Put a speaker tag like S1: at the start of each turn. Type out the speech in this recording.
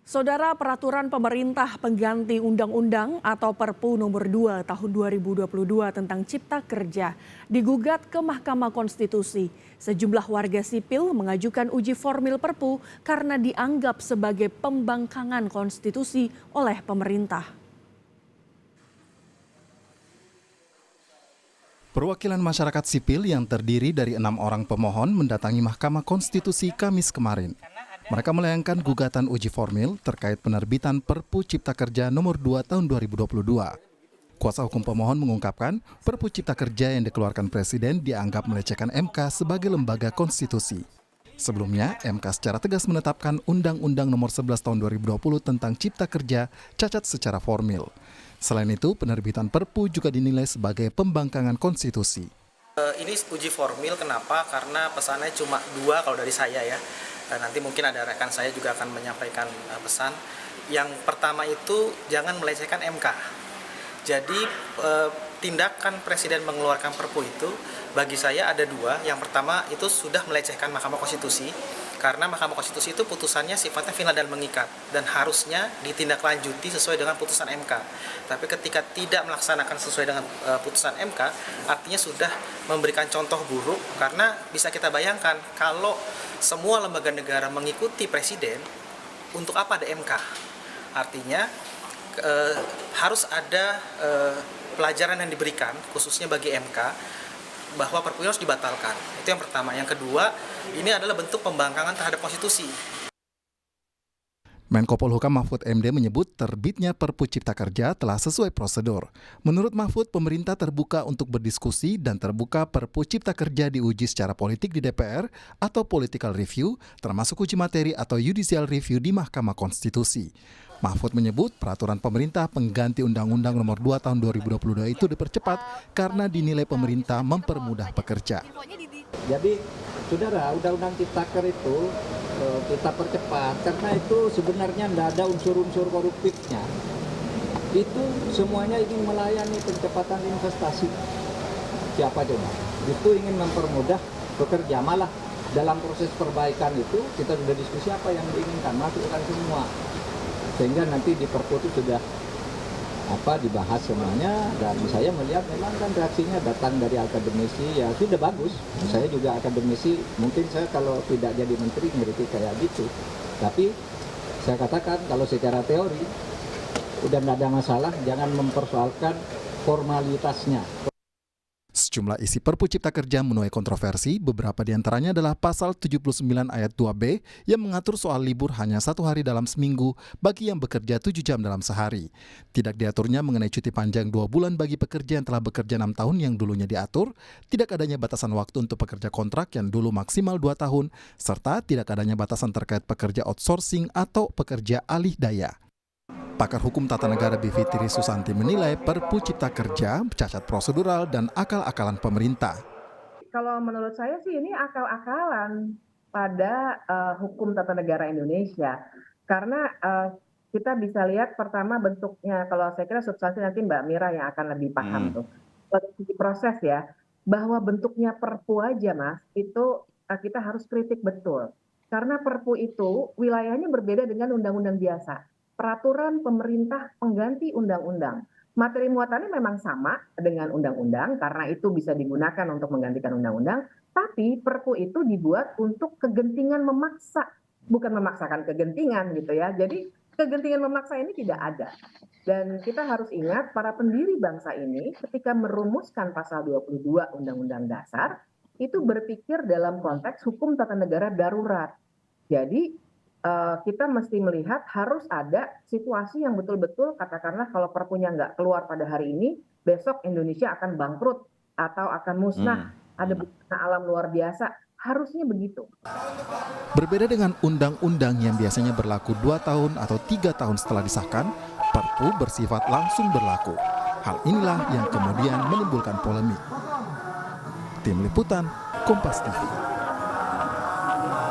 S1: Saudara, peraturan pemerintah pengganti undang-undang atau Perpu nomor 2 tahun 2022 tentang Cipta Kerja digugat ke Mahkamah Konstitusi. Sejumlah warga sipil mengajukan uji formil Perpu karena dianggap sebagai pembangkangan konstitusi oleh pemerintah.
S2: Perwakilan masyarakat sipil yang terdiri dari 6 orang pemohon mendatangi Mahkamah Konstitusi Kamis kemarin. Mereka melayangkan gugatan uji formil terkait penerbitan Perpu Cipta Kerja nomor 2 tahun 2022. Kuasa hukum pemohon mengungkapkan Perpu Cipta Kerja yang dikeluarkan Presiden dianggap melecehkan MK sebagai lembaga konstitusi. Sebelumnya, MK secara tegas menetapkan Undang-Undang nomor 11 tahun 2020 tentang Cipta Kerja cacat secara formil. Selain itu, penerbitan Perpu juga dinilai sebagai pembangkangan konstitusi.
S3: Ini uji formil, kenapa? Karena pesannya cuma 2 kalau dari saya ya. Nanti mungkin ada rekan saya juga akan menyampaikan pesan. Yang pertama itu jangan melecehkan MK. Jadi tindakan Presiden mengeluarkan Perpu itu bagi saya ada 2. Yang pertama itu sudah melecehkan Mahkamah Konstitusi. Karena Mahkamah Konstitusi itu putusannya sifatnya final dan mengikat dan harusnya ditindaklanjuti sesuai dengan putusan MK. Tapi ketika tidak melaksanakan sesuai dengan putusan MK, artinya sudah memberikan contoh buruk karena bisa kita bayangkan kalau semua lembaga negara mengikuti Presiden, untuk apa ada MK? Artinya harus ada pelajaran yang diberikan khususnya bagi MK bahwa Perpu harus dibatalkan. Itu yang pertama. Yang kedua, ini adalah bentuk pembangkangan terhadap konstitusi.
S2: Menko Polhukam Mahfud MD menyebut terbitnya Perpu Cipta Kerja telah sesuai prosedur. Menurut Mahfud, pemerintah terbuka untuk berdiskusi dan terbuka Perpu Cipta Kerja diuji secara politik di DPR atau political review, termasuk uji materi atau judicial review di Mahkamah Konstitusi. Mahfud menyebut peraturan pemerintah pengganti Undang-Undang nomor 2 tahun 2022 itu dipercepat karena dinilai pemerintah mempermudah pekerja.
S4: Jadi, saudara, Undang-Undang Ciptaker itu kita percepat karena itu sebenarnya tidak ada unsur-unsur koruptifnya. Itu semuanya ingin melayani percepatan investasi. Siapa coba? Itu ingin mempermudah pekerja. Malah dalam proses perbaikan itu kita sudah diskusi apa yang diinginkan, masukkan semua. Sehingga nanti di Perpu itu sudah dibahas semuanya, dan saya melihat memang kan reaksinya datang dari akademisi, ya sudah bagus. Saya juga akademisi, mungkin saya kalau tidak jadi menteri ngerti kayak gitu. Tapi saya katakan kalau secara teori udah tidak ada masalah, jangan mempersoalkan formalitasnya.
S2: Sejumlah isi Perpu Cipta Kerja menuai kontroversi, beberapa diantaranya adalah pasal 79 ayat 2B yang mengatur soal libur hanya 1 hari dalam seminggu bagi yang bekerja 7 jam dalam sehari. Tidak diaturnya mengenai cuti panjang 2 bulan bagi pekerja yang telah bekerja 6 tahun yang dulunya diatur, tidak adanya batasan waktu untuk pekerja kontrak yang dulu maksimal 2 tahun, serta tidak adanya batasan terkait pekerja outsourcing atau pekerja alih daya. Pakar Hukum Tata Negara Bivitri Susanti menilai Perpu Cipta Kerja cacat prosedural dan akal-akalan pemerintah.
S5: Kalau menurut saya sih ini akal-akalan pada hukum tata negara Indonesia. Karena kita bisa lihat pertama bentuknya, kalau saya kira substansi nanti Mbak Mira yang akan lebih paham tuh. Proses ya, bahwa bentuknya Perpu aja Mas, itu kita harus kritik betul. Karena Perpu itu wilayahnya berbeda dengan undang-undang biasa. Peraturan pemerintah pengganti undang-undang. Materi muatannya memang sama dengan undang-undang karena itu bisa digunakan untuk menggantikan undang-undang, tapi Perpu itu dibuat untuk kegentingan memaksa, bukan memaksakan kegentingan gitu ya. Jadi kegentingan memaksa ini tidak ada. Dan kita harus ingat para pendiri bangsa ini ketika merumuskan pasal 22 Undang-Undang Dasar itu berpikir dalam konteks hukum tata negara darurat. Jadi kita mesti melihat harus ada situasi yang betul-betul katakanlah kalau Perpunya nggak keluar pada hari ini, besok Indonesia akan bangkrut atau akan musnah, ada bencana alam luar biasa, harusnya begitu.
S2: Berbeda dengan undang-undang yang biasanya berlaku 2 tahun atau 3 tahun setelah disahkan, Perpu bersifat langsung berlaku. Hal inilah yang kemudian menimbulkan polemik. Tim Liputan, Kompas TV.